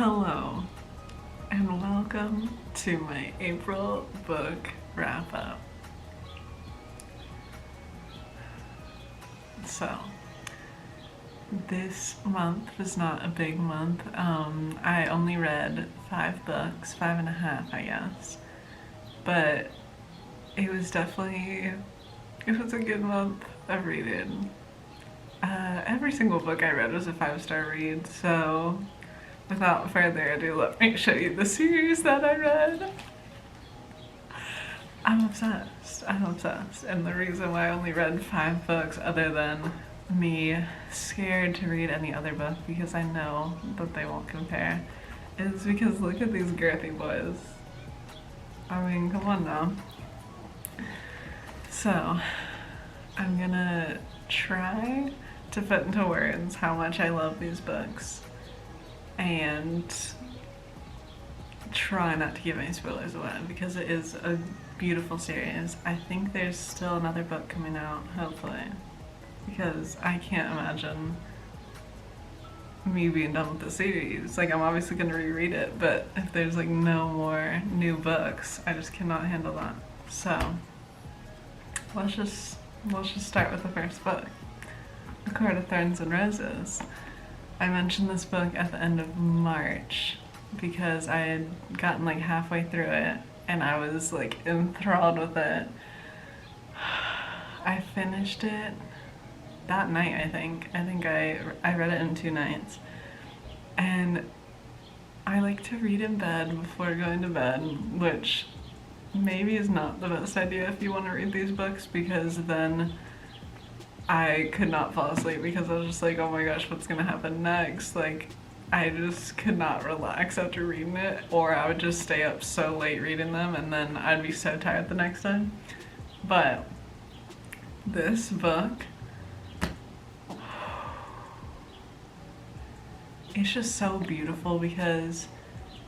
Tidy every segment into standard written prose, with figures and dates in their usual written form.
Hello, and welcome to my April book wrap-up. So, this month was not a big month. I only read 5 books, 5.5 I guess, but it was a good month of reading. Every single book I read was a 5-star read, so without further ado, let me show you the series that I read. I'm obsessed. And the reason why I only read 5 books, other than me scared to read any other book because I know that they won't compare, is because look at these girthy boys. I mean, come on now. So, I'm gonna try to put into words how much I love these books and try not to give any spoilers away because it is a beautiful series. I think there's still another book coming out, hopefully, because I can't imagine me being done with the series. Like, I'm obviously gonna reread it, but if there's like no more new books, I just cannot handle that. So let's just start with the first book, A Court of Thorns and Roses. I mentioned this book at the end of March because I had gotten like halfway through it and I was like enthralled with it. I finished it that night, I think. I read it in 2 nights. And I like to read in bed before going to bed, which maybe is not the best idea if you want to read these books, because then I could not fall asleep because I was just like, oh my gosh, what's gonna happen next? Like, I just could not relax after reading it, or I would just stay up so late reading them and then I'd be so tired the next day. But this book, it's just so beautiful because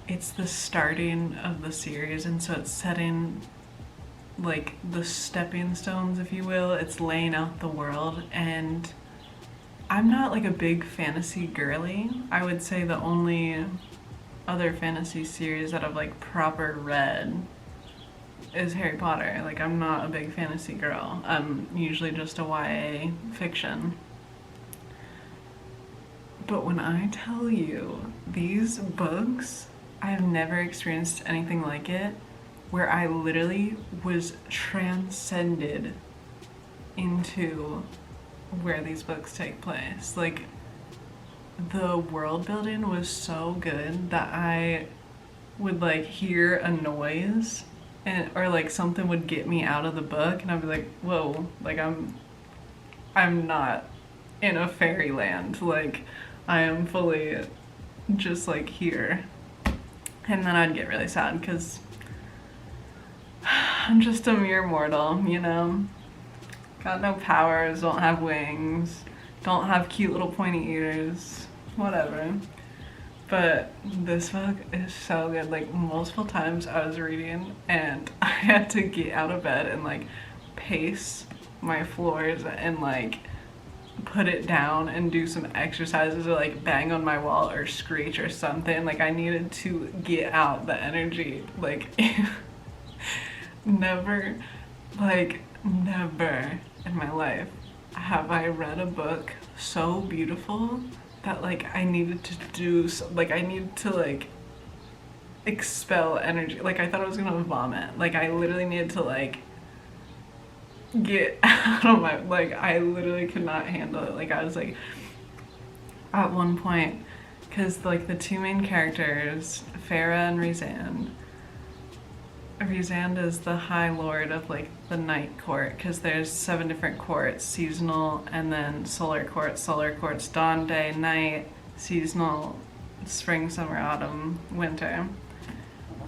it's the starting of the series, and so it's setting like the stepping stones, if you will. It's laying out the world, and I'm not like a big fantasy girly. I would say the only other fantasy series that I've like proper read is Harry Potter. Like, I'm not a big fantasy girl. I'm usually just a YA fiction. But when I tell you these books, I have never experienced anything like it, where I literally was transcended into where these books take place. Like, the world building was so good that I would like hear a noise or like something would get me out of the book and I'd be like, whoa, like I'm not in a fairyland. Like, I am fully just like here. And then I'd get really sad because I'm just a mere mortal, you know? Got no powers, don't have wings, don't have cute little pointy ears, whatever. But this book is so good. Like, multiple times I was reading and I had to get out of bed and like pace my floors and like put it down and do some exercises or like bang on my wall or screech or something. Like, I needed to get out the energy. Like, never in my life have I read a book so beautiful that like I needed to like expel energy. Like, I thought I was gonna vomit. Like, I literally needed to like get out of my, like, I literally could not handle it. Like, I was like, at one point, because like the 2 main characters, Farah and Rhysand is the High Lord of like the Night Court, because there's 7 different courts: seasonal, and then solar courts. Solar courts dawn, day, night; seasonal, spring, summer, autumn, winter.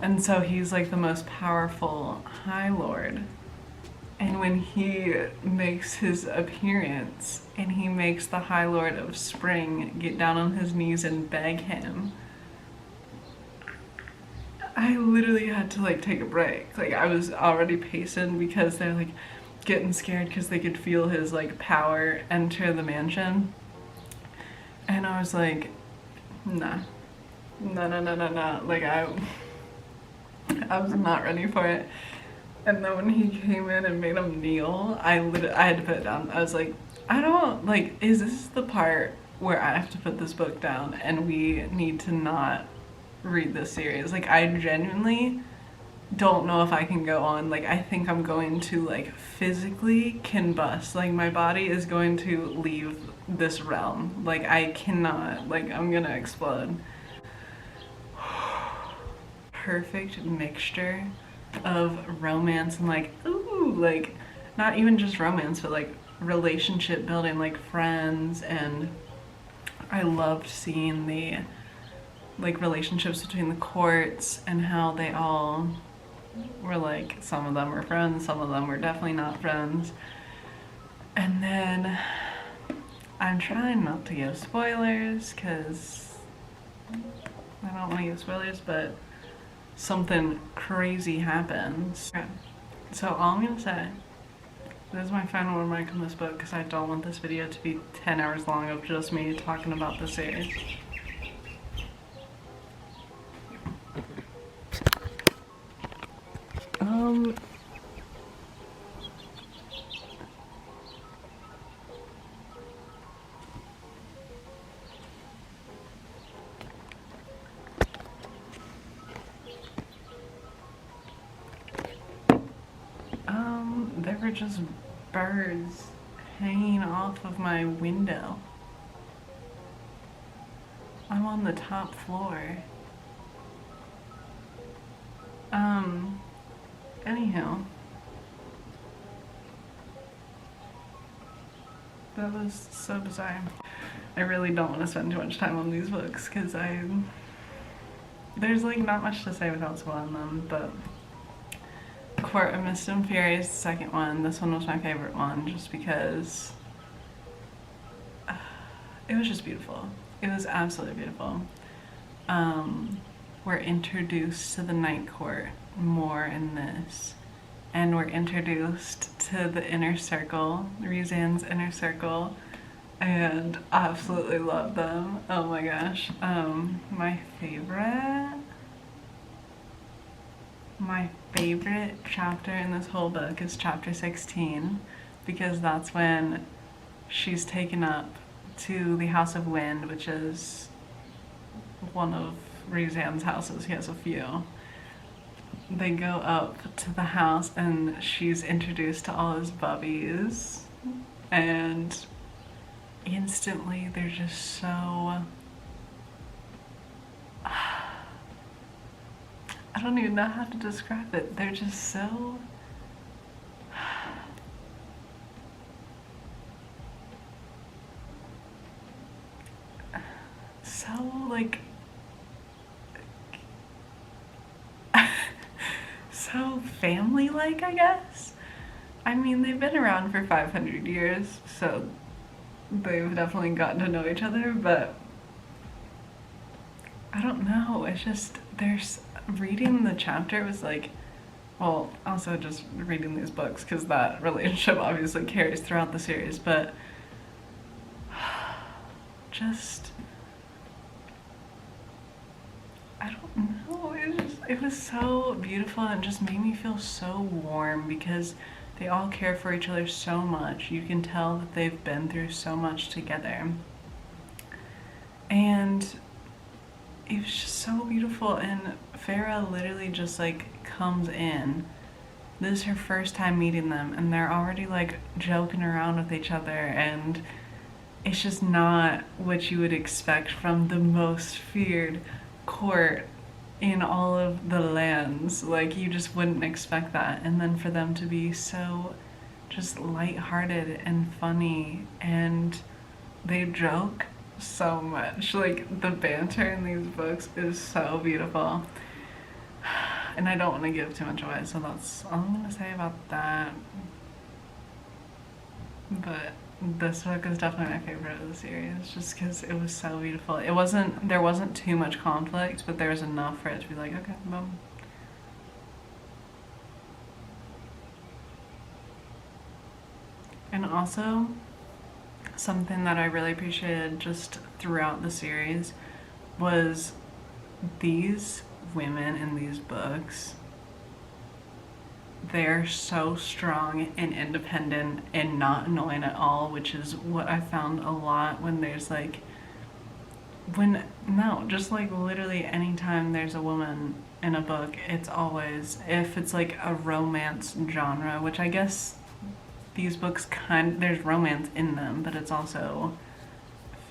And so he's like the most powerful High Lord. And when he makes his appearance and he makes the High Lord of Spring get down on his knees and beg him, I literally had to like take a break. Like, I was already pacing because they're like getting scared because they could feel his like power enter the mansion. And I was like, nah, No, no, no, no, no. Like I was not ready for it. And then when he came in and made him kneel, I had to put it down. I was like, I don't like. Is this the part where I have to put this book down and we need to not read this series? Like, I genuinely don't know if I can go on. Like, I think I'm going to like physically combust. Like, my body is going to leave this realm. Like, I cannot. Like, I'm gonna explode. Perfect mixture of romance and like, ooh, like not even just romance, but like relationship building, like friends. And I loved seeing the like relationships between the courts and how they all were like, some of them were friends, some of them were definitely not friends. And then I'm trying not to give spoilers because I don't want to give spoilers, but something crazy happens. Okay. So all I'm gonna say, this is my final remark on this book because I don't want this video to be 10 hours long of just me talking about the series. There were just birds hanging off of my window. I'm on the top floor. Anyhow. That was so bizarre. I really don't want to spend too much time on these books because there's like not much to say without spoiling them, but Court of Mist and Fury is the second one. This one was my favorite one just because it was just beautiful. It was absolutely beautiful. We're introduced to the Night Court more in this, and we're introduced to the inner circle, Rizan's inner circle, and absolutely love them. Oh my gosh. My favorite chapter in this whole book is chapter 16 because that's when she's taken up to the House of Wind, which is one of Rizan's houses. He has a few. They go up to the house and she's introduced to all his bubbies, and instantly they're just so I don't even know how to describe it. They're just so like so family-like, I guess. I mean, they've been around for 500 years, so they've definitely gotten to know each other, but I don't know. It's just, there's reading the chapter was like, well, also just reading these books because that relationship obviously carries throughout the series, but just, I don't know, it was so beautiful and it just made me feel so warm because they all care for each other so much. You can tell that they've been through so much together. And it was just so beautiful, and Farah literally just like comes in. This is her first time meeting them and they're already like joking around with each other, and it's just not what you would expect from the most feared court in all of the lands. Like, you just wouldn't expect that. And then for them to be so just lighthearted and funny, and they joke so much. Like, the banter in these books is so beautiful. And I don't want to give too much away, so that's all I'm gonna say about that. But this book is definitely my favorite of the series, just because it was so beautiful. There wasn't too much conflict, but there was enough for it to be like, okay, boom. And also, something that I really appreciated just throughout the series was these women in these books, they're so strong and independent and not annoying at all, which is what I found a lot when there's like, just like literally anytime there's a woman in a book, it's always, if it's like a romance genre, which I guess these books there's romance in them, but it's also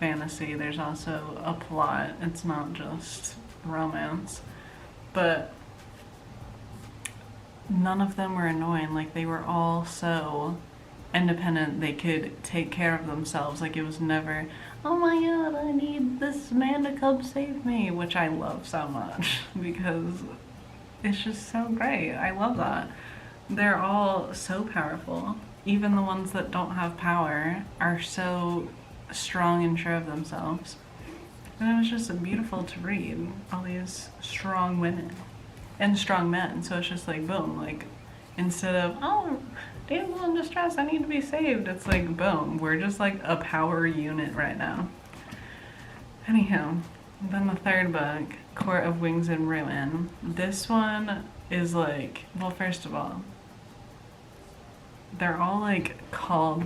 fantasy, there's also a plot, it's not just romance. But none of them were annoying. Like, they were all so independent, they could take care of themselves. Like, it was never, oh my god, I need this man to come save me, which I love so much because it's just so great. I love that. They're all so powerful. Even the ones that don't have power are so strong and sure of themselves. And it was just beautiful to read all these strong women and strong men. So it's just like, boom, like, instead of, oh, damsel in distress, I need to be saved, it's like, boom, we're just like a power unit right now. Anyhow, then the third book, Court of Wings and Ruin. This one is like, well, first of all, they're all like called,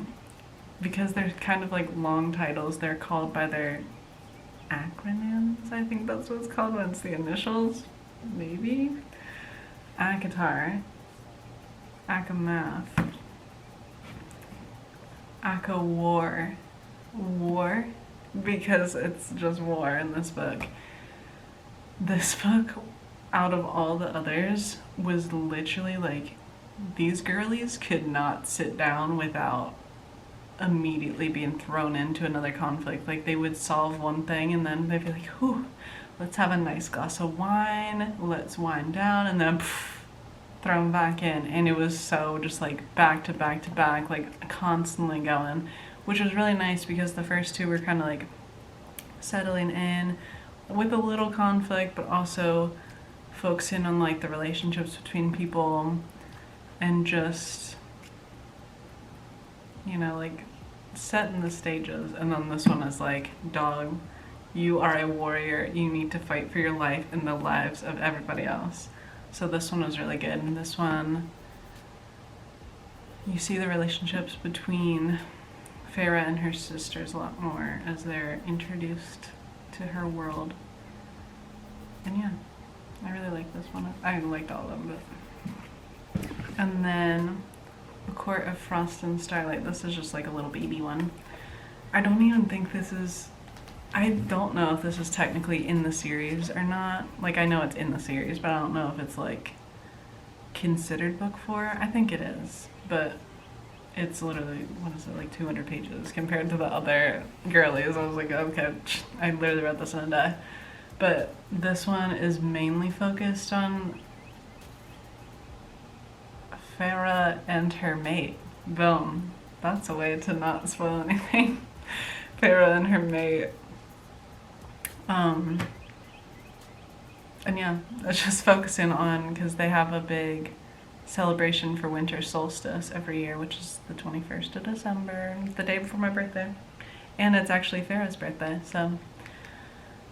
because they're kind of like long titles, they're called by their acronyms. I think that's what it's called when it's the initials, maybe. ACOTAR, ACOMAF, ACOWAR, war, because it's just war in this book. This book, out of all the others, was literally like, these girlies could not sit down without immediately being thrown into another conflict. Like, they would solve one thing and then they'd be like, whew, let's have a nice glass of wine, let's wind down, and then thrown back in. And it was so just like back to back to back, like constantly going, which was really nice because the first two were kind of like settling in with a little conflict, but also focusing on like the relationships between people and just, you know, like setting the stages. And then this one is like, dog, you are a warrior, you need to fight for your life and the lives of everybody else. So this one was really good. And this one, you see the relationships between Farah and her sisters a lot more as they're introduced to her world. And yeah, I really like this one. I liked all of them, but. And then A Court of Frost and Starlight. This is just like a little baby one. I don't even think this is, I don't know if this is technically in the series or not. Like, I know it's in the series, but I don't know if it's like considered book 4. I think it is, but it's literally, what is it, like 200 pages compared to the other girlies. I was like, okay, I literally read this in a day. But this one is mainly focused on Farah and her mate. Boom. That's a way to not spoil anything. Farah and her mate. And yeah, it's just focusing on, because they have a big celebration for winter solstice every year, which is the 21st of December, the day before my birthday. And it's actually Farah's birthday, so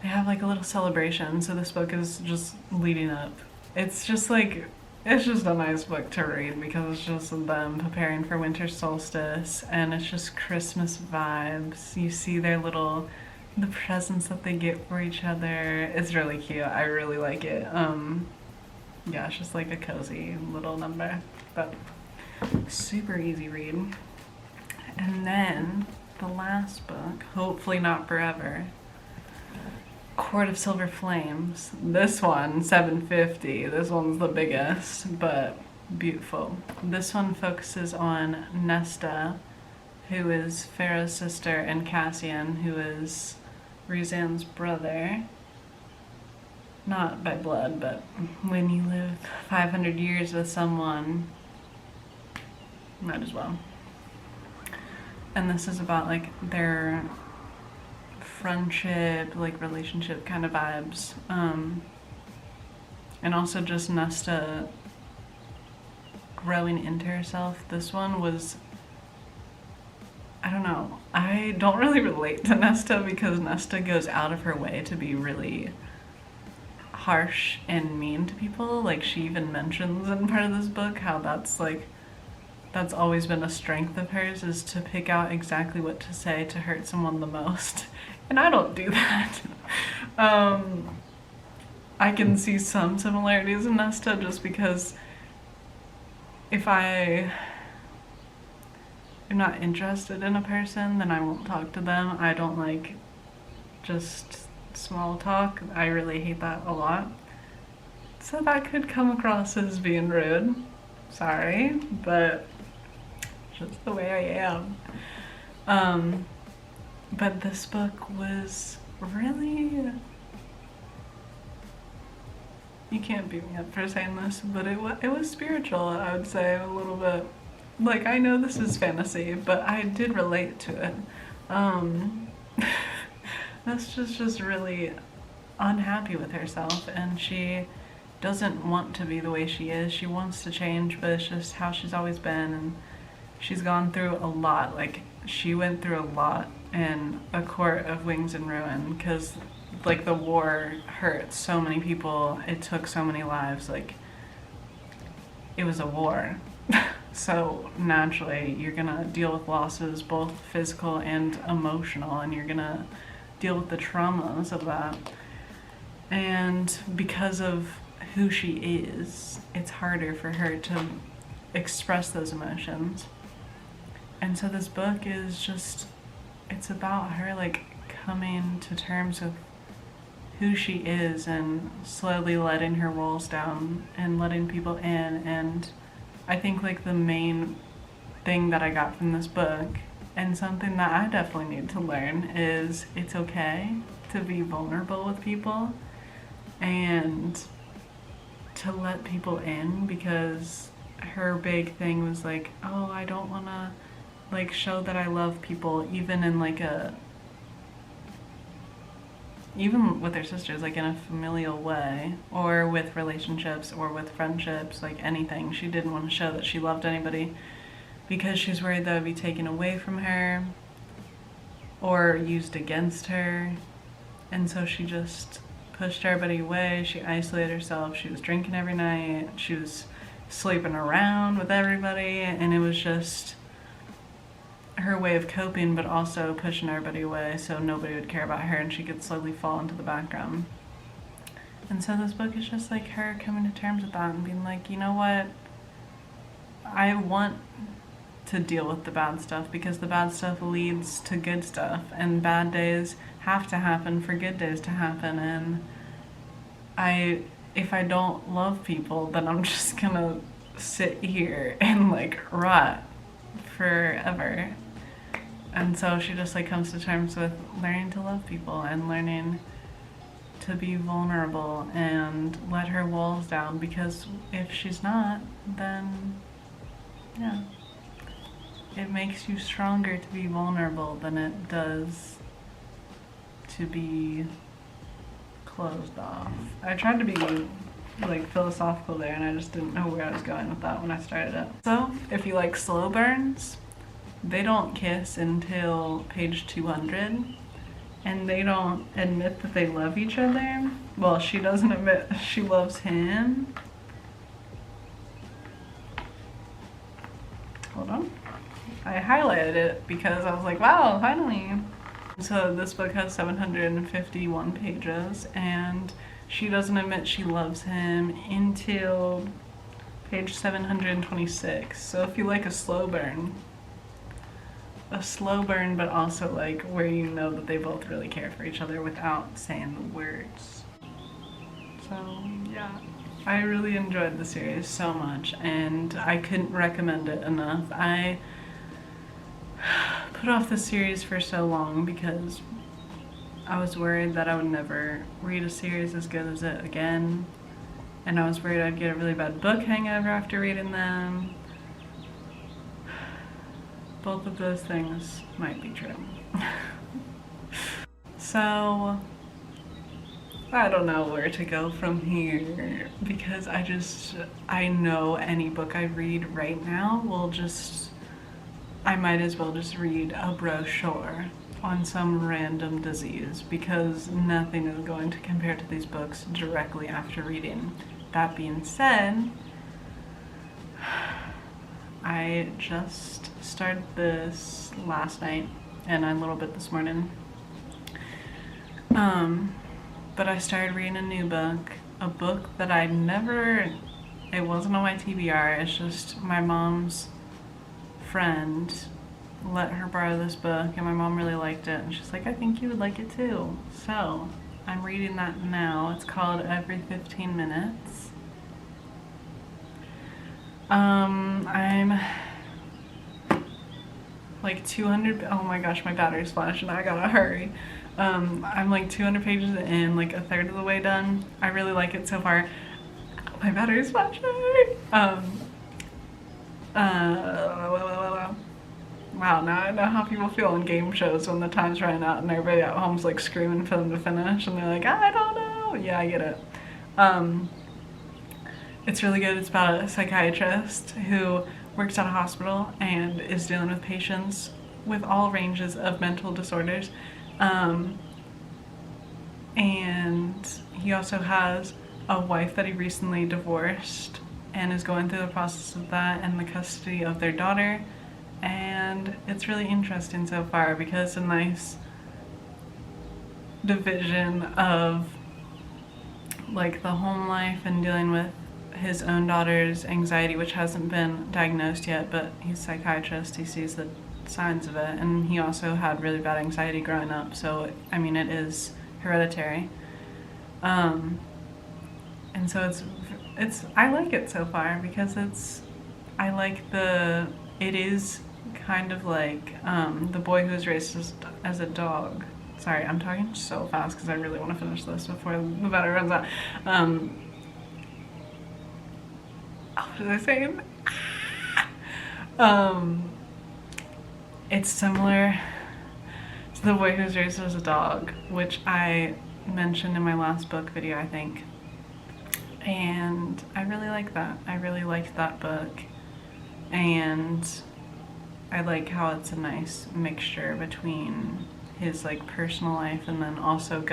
they have like a little celebration. So this book is just leading up. It's just like, it's just a nice book to read because it's just them preparing for winter solstice, and it's just Christmas vibes. You see their little, the presents that they get for each other. It's really cute. I really like it. Yeah, it's just like a cozy little number, but super easy read. And then the last book, hopefully not forever, Court of Silver Flames. This one, 750. This one's the biggest, but beautiful. This one focuses on Nesta, who is Farah's sister, and Cassian, who is Ruzan's brother. Not by blood, but when you live 500 years with someone, might as well. And this is about like their friendship, like relationship kind of vibes, and also just Nesta growing into herself. This one was, I don't know, I don't really relate to Nesta because Nesta goes out of her way to be really harsh and mean to people. Like, she even mentions in part of this book how that's always been a strength of hers, is to pick out exactly what to say to hurt someone the most. And I don't do that. I can see some similarities in Nesta, just because if I am not interested in a person, then I won't talk to them. I don't like just small talk. I really hate that a lot. So that could come across as being rude. Sorry, but just the way I am. But this book was really... You can't beat me up for saying this, but it was spiritual, I would say, a little bit. Like, I know this is fantasy, but I did relate to it. That's just really unhappy with herself, and she doesn't want to be the way she is. She wants to change, but it's just how she's always been, and she's gone through a lot. Like, she went through a lot in A Court of Wings and Ruin, because like the war hurt so many people, it took so many lives, like it was a war. So naturally you're gonna deal with losses, both physical and emotional, and you're gonna deal with the traumas of that. And because of who she is, it's harder for her to express those emotions. And so this book is just, it's about her like coming to terms with who she is and slowly letting her walls down and letting people in. And I think like the main thing that I got from this book, and something that I definitely need to learn, is it's okay to be vulnerable with people and to let people in. Because her big thing was like, oh, I don't want to like show that I love people, even in like even with her sisters, like in a familial way, or with relationships, or with friendships, like anything. She didn't want to show that she loved anybody because she's worried that would be taken away from her or used against her. And so she just pushed everybody away. She isolated herself. She was drinking every night. She was sleeping around with everybody, and it was just her way of coping, but also pushing everybody away so nobody would care about her and she could slowly fall into the background. And so this book is just like her coming to terms with that and being like, you know what, I want to deal with the bad stuff, because the bad stuff leads to good stuff, and bad days have to happen for good days to happen. And if I don't love people, then I'm just gonna sit here and like rot forever. And so she just like comes to terms with learning to love people and learning to be vulnerable and let her walls down, because if she's not, then yeah, it makes you stronger to be vulnerable than it does to be closed off. I tried to be like philosophical there, and I just didn't know where I was going with that when I started it. So if you like slow burns, they don't kiss until page 200, and they don't admit that they love each other. Well, she doesn't admit she loves him. Hold on. I highlighted it because I was like, wow, finally. So this book has 751 pages, and she doesn't admit she loves him until page 726. So if you like a slow burn, but also like where you know that they both really care for each other without saying the words. So yeah, I really enjoyed the series so much, and I couldn't recommend it enough. I put off the series for so long because I was worried that I would never read a series as good as it again, and I was worried I'd get a really bad book hangover after reading them. Both of those things might be true. So I don't know where to go from here, because I know any book I read right now will just, I might as well just read a brochure. on some random disease, because nothing is going to compare to these books directly after reading. That being said, I just started this last night and a little bit this morning. But I started reading a new book, a book that I never, it wasn't on my TBR, it's just my mom's friend let her borrow this book and my mom really liked it and she's like, I think you would like it too. So I'm reading that now. It's called Every 15 Minutes. I'm like 200, oh my gosh, my battery's flashing, I gotta hurry. I'm like 200 pages in, like a third of the way done. I really like it so far. My battery's flashing. Wow, now I know how people feel in game shows when the time's running out and everybody at home's like screaming for them to finish and they're like, I don't know. Yeah, I get it. It's really good. It's about a psychiatrist who works at a hospital and is dealing with patients with all ranges of mental disorders. And he also has a wife that he recently divorced and is going through the process of that and the custody of their daughter. And it's really interesting so far because it's a nice division of like the home life and dealing with his own daughter's anxiety, which hasn't been diagnosed yet, but he's a psychiatrist, he sees the signs of it, and he also had really bad anxiety growing up, so I mean it is hereditary. And so it's I like it so far because I like it is kind of like The Boy Who Was Raised as a Dog. Sorry, I'm talking so fast because I really want to finish this before the battery runs out. What was I saying? It's similar to The Boy Who Was Raised as a Dog, which I mentioned in my last book video, I think. And I really like that. I really liked that book. And I like how it's a nice mixture between his like personal life and then also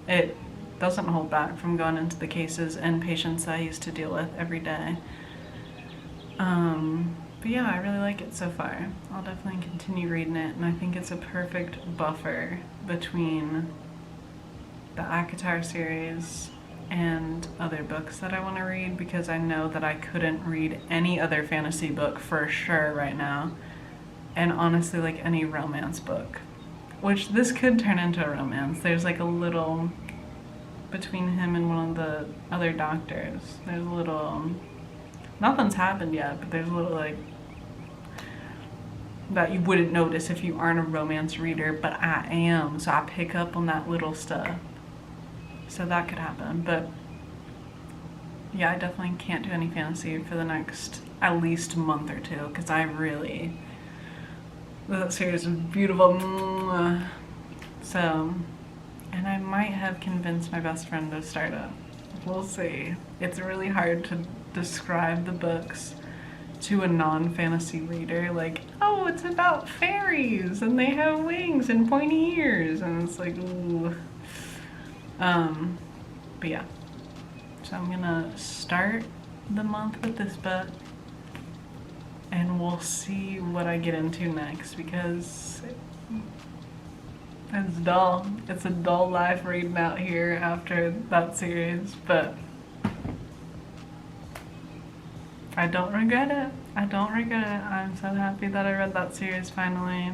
it doesn't hold back from going into the cases and patients that I used to deal with every day. But yeah, I really like it so far. I'll definitely continue reading it, and I think it's a perfect buffer between the ACOTAR series and other books that I want to read, because I know that I couldn't read any other fantasy book for sure right now, and honestly like any romance book, which this could turn into a romance. There's like a little, between him and one of the other doctors, there's a little, nothing's happened yet, but there's a little like, that you wouldn't notice if you aren't a romance reader, but I am, so I pick up on that little stuff. So that could happen, but yeah, I definitely can't do any fantasy for the next at least month or two, because that series is beautiful. So, and I might have convinced my best friend to start it. We'll see. It's really hard to describe the books to a non-fantasy reader, like, oh, it's about fairies and they have wings and pointy ears, and it's like, ooh. But yeah, so I'm gonna start the month with this book and we'll see what I get into next, because it's dull. It's a dull life reading out here after that series, but I don't regret it. I don't regret it. I'm so happy that I read that series finally.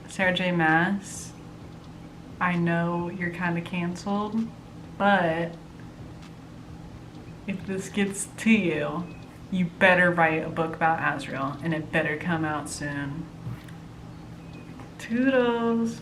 Sarah J. Maas, I know you're kind of canceled, but if this gets to you, you better write a book about Azrael, and it better come out soon. Toodles!